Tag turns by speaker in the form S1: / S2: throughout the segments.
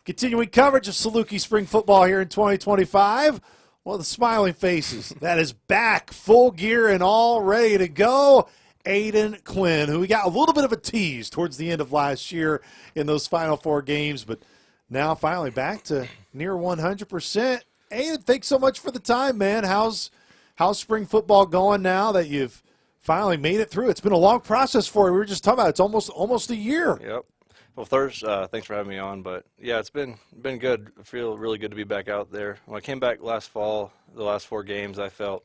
S1: Continuing coverage of Saluki Spring Football here in 2025. Well, the smiling faces. That is back, full gear and all ready to go. Aidan Quinn, who we got a little bit of a tease towards the end of last year in those final 4 games, but now finally back to near 100%. Aidan, thanks so much for the time, man. How's spring football going now that you've finally made it through? It's been a long process for you. We were just talking about it. It's almost a year.
S2: Yep. Well, first, thanks for having me on. But yeah, it's been good. I feel really good to be back out there. When I came back last fall, the last 4 games, I felt,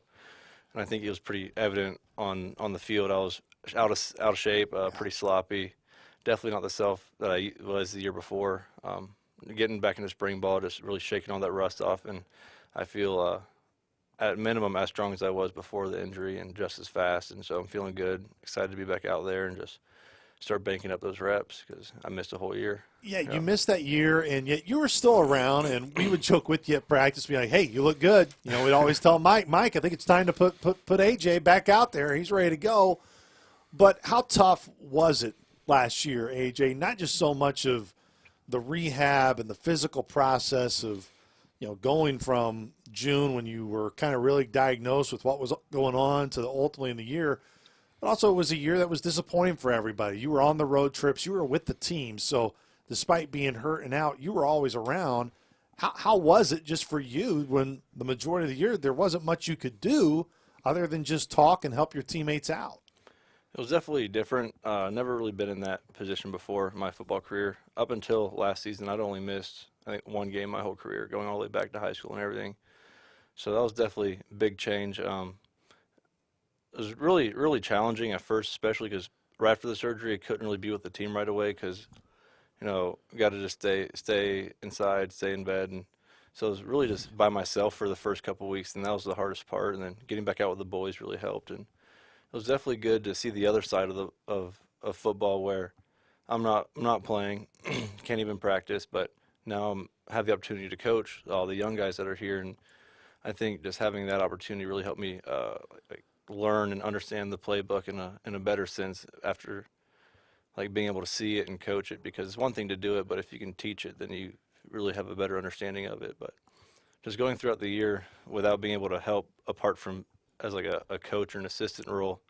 S2: and I think it was pretty evident on the field, I was out of shape, pretty sloppy. Definitely not the self that I was the year before. Getting back into spring ball, just really shaking all that rust off, and I feel at minimum as strong as I was before the injury, and just as fast. And so I'm feeling good, excited to be back out there and just start banking up those reps because I missed a whole year.
S1: Yeah, you missed that year, and yet you were still around, and we would joke with you at practice, be like, hey, you look good. You know, we'd always tell Mike, I think it's time to put AJ back out there. He's ready to go. But how tough was it last year, AJ? Not just so much of the rehab and the physical process of, you know, going from June when you were kind of really diagnosed with what was going on to ultimately in the year, but also it was a year that was disappointing for everybody. You were on the road trips. You were with the team. So despite being hurt and out, you were always around. How was it just for you when the majority of the year there wasn't much you could do other than just talk and help your teammates out?
S2: It was definitely different. Never really been in that position before in my football career. Up until last season, I'd only missed, I think, 1 game my whole career, going all the way back to high school and everything. So that was definitely a big change. It was really, really challenging at first, especially because right after the surgery, I couldn't really be with the team right away because, you know, got to just stay inside, stay in bed. And so it was really just by myself for the first couple of weeks, and that was the hardest part. And then getting back out with the boys really helped. And it was definitely good to see the other side of football where I'm not playing, can't even practice, but now I have the opportunity to coach all the young guys that are here. And I think just having that opportunity really helped me learn and understand the playbook in a better sense after being able to see it and coach it, because it's one thing to do it, but if you can teach it, then you really have a better understanding of it. But just going throughout the year without being able to help apart from as like a coach or an assistant role,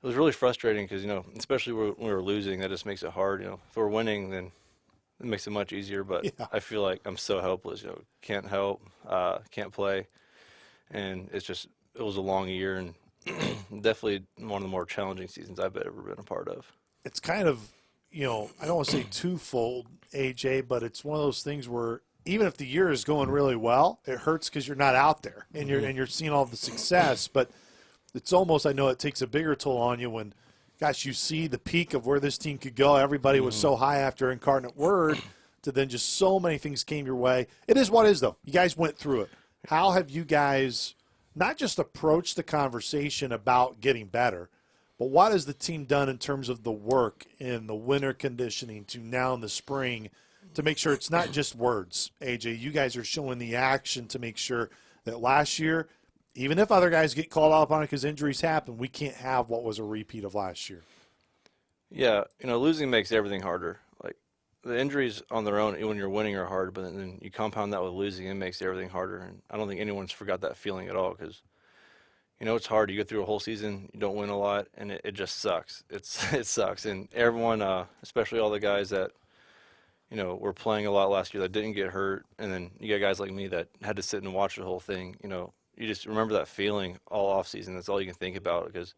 S2: it was really frustrating because, you know, especially when we were losing, that just makes it hard. You know, if we're winning, then it makes it much easier, but yeah. I feel like I'm so helpless, you know, can't help, can't play, and it was a long year and definitely one of the more challenging seasons I've ever been a part of.
S1: It's kind of, you know, I don't want to say twofold, AJ, but it's one of those things where even if the year is going really well, it hurts because you're not out there and you're seeing all the success. But it's almost, I know it takes a bigger toll on you when, gosh, you see the peak of where this team could go. Everybody was so high after Incarnate Word, to then just so many things came your way. It is what it is, though. You guys went through it. How have you guys not just approached the conversation about getting better, but what has the team done in terms of the work in the winter conditioning to now in the spring to make sure it's not just words? AJ, you guys are showing the action to make sure that last year, even if other guys get called out on it because injuries happen, we can't have what was a repeat of last year.
S2: Yeah, you know, losing makes everything harder. Like, the injuries on their own, when you're winning, are hard, but then you compound that with losing, it makes everything harder. And I don't think anyone's forgot that feeling at all because, you know, it's hard. You go through a whole season, you don't win a lot, and it just sucks. It sucks. And everyone, especially all the guys that, you know, were playing a lot last year that didn't get hurt, and then you got guys like me that had to sit and watch the whole thing, you know, you just remember that feeling all off season. That's all you can think about because,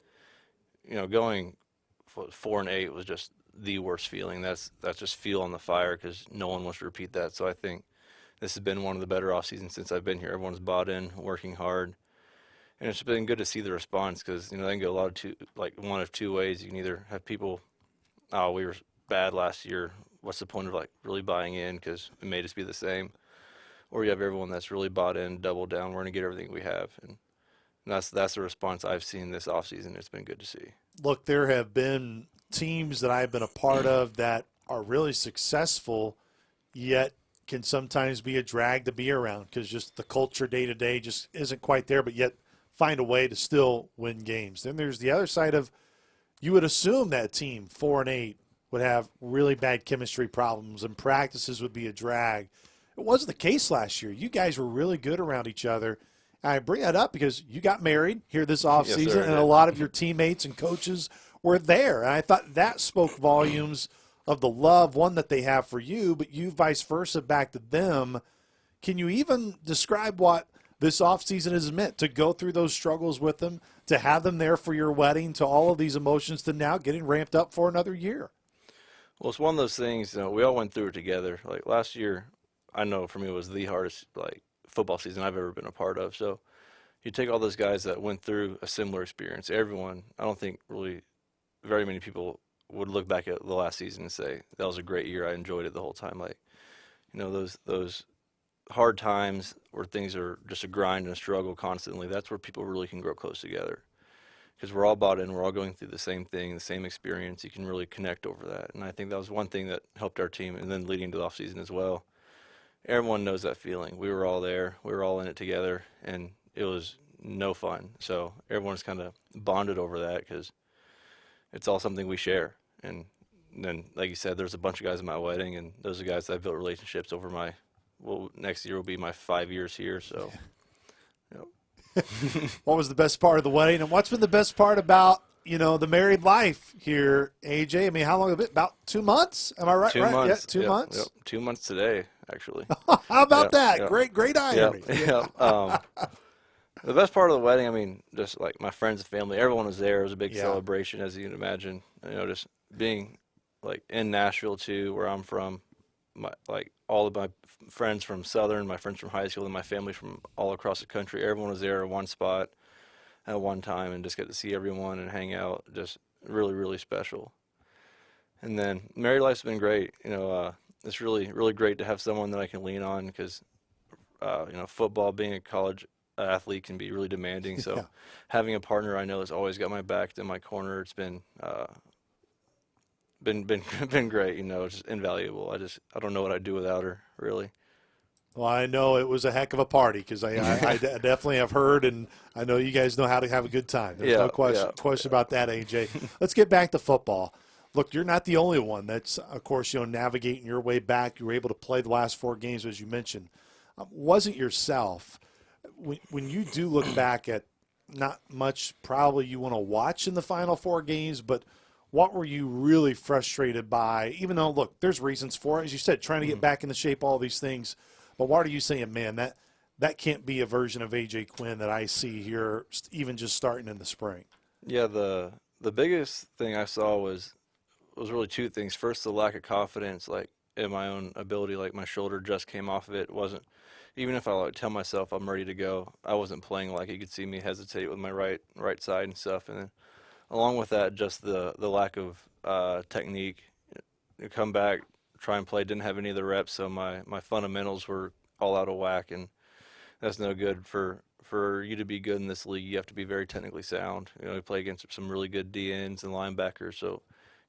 S2: you know, going 4-8 was just the worst feeling. That's just fuel on the fire because no one wants to repeat that. So I think this has been one of the better off seasons since I've been here. Everyone's bought in, working hard, and it's been good to see the response because, you know, they can go one of 2 ways. You can either have people, oh, we were bad last year, what's the point of really buying in because it may just be the same, or you have everyone that's really bought in, double down, we're going to get everything we have. And that's the response I've seen this offseason. It's been good to see.
S1: Look, there have been teams that I've been a part of that are really successful, yet can sometimes be a drag to be around because just the culture day-to-day just isn't quite there, but yet find a way to still win games. Then there's the other side of, you would assume that team 4-8 would have really bad chemistry problems and practices would be a drag. It wasn't the case last year. You guys were really good around each other. I bring that up because you got married here this offseason,
S2: Yes, sir,
S1: and a lot of your teammates and coaches were there. And I thought that spoke volumes of the love, one, that they have for you, but you vice versa back to them. Can you even describe what this offseason has meant to go through those struggles with them, to have them there for your wedding, to all of these emotions, to now getting ramped up for another year?
S2: Well, it's one of those things, we all went through it together. Like last year, I know for me it was the hardest football season I've ever been a part of. So you take all those guys that went through a similar experience. Everyone, I don't think really very many people would look back at the last season and say that was a great year. I enjoyed it the whole time. Those hard times where things are just a grind and a struggle constantly. That's where people really can grow close together, because we're all bought in. We're all going through the same thing, the same experience. You can really connect over that, and I think that was one thing that helped our team. And then leading to the off season as well, everyone knows that feeling. We were all there. We were all in it together, and it was no fun. So everyone's kind of bonded over that because it's all something we share. And then, like you said, there's a bunch of guys at my wedding, and those are guys that I've built relationships over next year will be my 5 years here. So, yep.
S1: What was the best part of the wedding, and what's been the best part about, the married life here, AJ? I mean, how long have it? About 2 months? Am I right?
S2: 2
S1: right?
S2: months.
S1: Yeah, 2 months.
S2: Yep. 2 months today, actually.
S1: How about that?
S2: Yep.
S1: Great irony.
S2: Yep. The best part of the wedding, I mean, just like my friends and family, everyone was there. It was a big celebration, as you can imagine. Just being in Nashville too, where I'm from. All of my friends from Southern, my friends from high school, and my family from all across the country. Everyone was there at one spot at one time, and just get to see everyone and hang out. Just really, really special. And then married life's been great. It's really, really great to have someone that I can lean on because, football, being a college athlete can be really demanding. So having a partner I know has always got my back in my corner. It's been great. It's just invaluable. I don't know what I'd do without her, really.
S1: Well, I know it was a heck of a party because I definitely have heard, and I know you guys know how to have a good time. There's no question about that, AJ. Let's get back to football. Look, you're not the only one that's, of course, navigating your way back. You were able to play the last 4 games, as you mentioned. Wasn't yourself. When you do look back at not much probably you want to watch in the final 4 games, but what were you really frustrated by? Even though, look, there's reasons for it. As you said, trying to get back into shape, all these things. But what are you saying, man, that can't be a version of A.J. Quinn that I see here, even just starting in the spring?
S2: Yeah, the biggest thing I saw was really 2 things. First, the lack of confidence, in my own ability. My shoulder just came off of it. It wasn't, even if I tell myself I'm ready to go, I wasn't playing like you could see me hesitate with my right side and stuff. And then along with that, just the lack of technique. Come back, try and play, didn't have any of the reps, so my fundamentals were all out of whack, and that's no good. For you to be good in this league, you have to be very technically sound. We play against some really good DNs and linebackers, so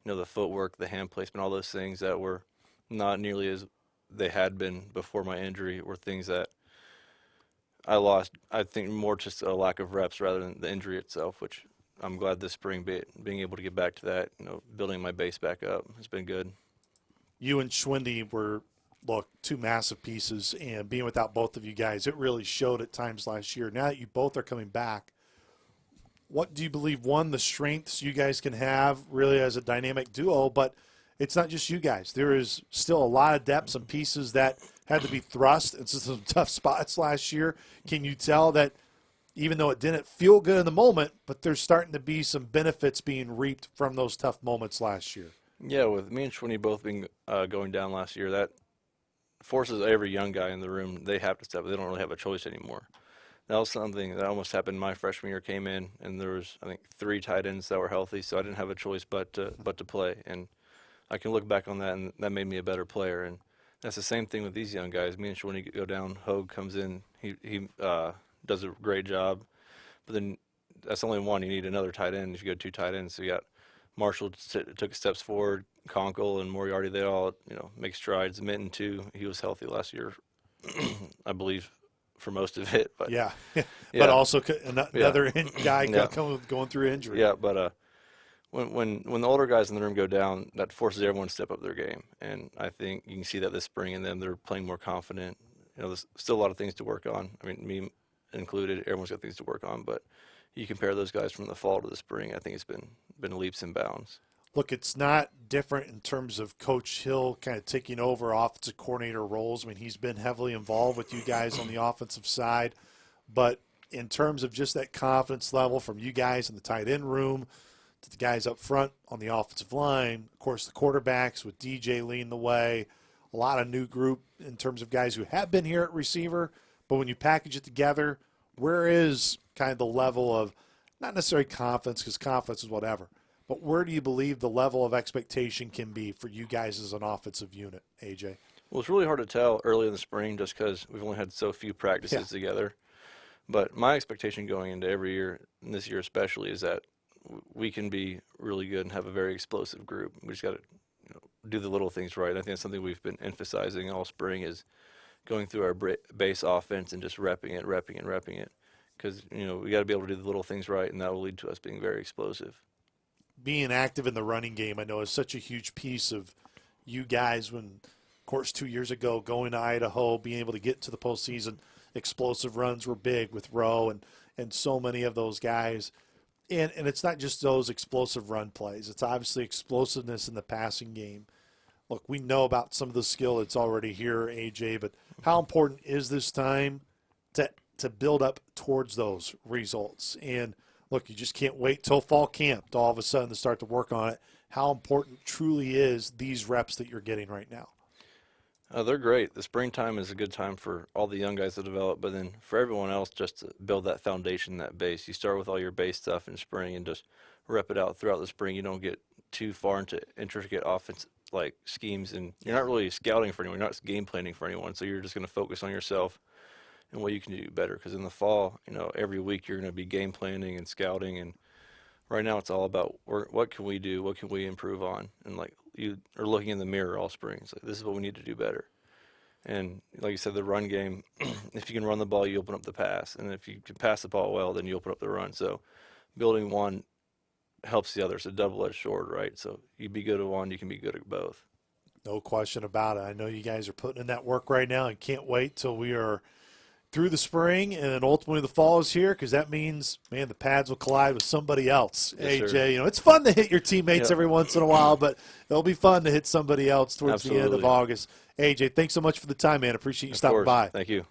S2: the footwork, the hand placement, all those things that were not nearly as they had been before my injury were things that I lost. I think more just a lack of reps rather than the injury itself, which I'm glad this spring being able to get back to that, building my base back up has been good.
S1: You and Schwindy were, 2 massive pieces, and being without both of you guys, it really showed at times last year. Now that you both are coming back, what do you believe, one, the strengths you guys can have really as a dynamic duo, but it's not just you guys. There is still a lot of depth, some pieces that had to be thrust into some tough spots last year. Can you tell that even though it didn't feel good in the moment, but there's starting to be some benefits being reaped from those tough moments last year?
S2: Yeah, with me and Schwinny both being going down last year, that forces every young guy in the room, they have to step. They don't really have a choice anymore. That was something that almost happened my freshman year. Came in, and there was, I think, 3 tight ends that were healthy, so I didn't have a choice but to play. And I can look back on that, and that made me a better player. And that's the same thing with these young guys. Me and Schwinny go down, Hogue comes in, he does a great job. But then that's only one. You need another tight end if you go 2 tight ends. So you got Marshall took steps forward, Conkle and Moriarty, they all, make strides. Minton, too, he was healthy last year, I believe, for most of it. But
S1: But also another guy going through injury.
S2: Yeah, but when the older guys in the room go down, that forces everyone to step up their game. And I think you can see that this spring in them. They're playing more confident. There's still a lot of things to work on. I mean, me included, everyone's got things to work on. But you compare those guys from the fall to the spring, I think it's been leaps and bounds.
S1: Look, it's not different in terms of Coach Hill kind of taking over offensive coordinator roles. I mean, he's been heavily involved with you guys on the offensive side. But in terms of just that confidence level from you guys in the tight end room to the guys up front on the offensive line, of course, the quarterbacks with DJ leading the way, a lot of new group in terms of guys who have been here at receiver. But when you package it together, where is kind of the level of not necessarily confidence, because confidence is whatever, but where do you believe the level of expectation can be for you guys as an offensive unit, AJ?
S2: Well, it's really hard to tell early in the spring just because we've only had so few practices together. But my expectation going into every year, and this year especially, is that we can be really good and have a very explosive group. We just got to do the little things right. I think that's something we've been emphasizing all spring is going through our base offense and just repping it. Because, we got to be able to do the little things right, and that will lead to us being very explosive.
S1: Being active in the running game, I know, is such a huge piece of you guys when, of course, 2 years ago, going to Idaho, being able to get to the postseason, explosive runs were big with Rowe and so many of those guys. And it's not just those explosive run plays. It's obviously explosiveness in the passing game. Look, we know about some of the skill that's already here, AJ, but how important is this time to build up towards those results? And look, you just can't wait till fall camp to all of a sudden to start to work on it. How important truly is these reps that you're getting right now?
S2: They're great. The springtime is a good time for all the young guys to develop, but then for everyone else just to build that foundation, that base. You start with all your base stuff in spring and just rep it out throughout the spring. You don't get too far into intricate offense like schemes, and you're not really scouting for anyone. You're not game planning for anyone, so you're just going to focus on yourself and what you can do better. Because in the fall, every week you're going to be game planning and scouting, and right now it's all about what can we do, what can we improve on, and like you are looking in the mirror all spring. It's like, this is what we need to do better. And like you said, the run game, if you can run the ball, you open up the pass, and if you can pass the ball well, then you open up the run. So building one helps the other. It's a double-edged sword, right? So you be good at one, you can be good at both.
S1: No question about it. I know you guys are putting in that work right now and can't wait till we are through the spring and then ultimately the fall is here, because that means, man, the pads will collide with somebody else.
S2: Yes,
S1: AJ,
S2: sir.
S1: It's fun to hit your teammates every once in a while, but it'll be fun to hit somebody else towards the end of August. AJ, thanks so much for the time, man. Appreciate you stopping by.
S2: Thank you.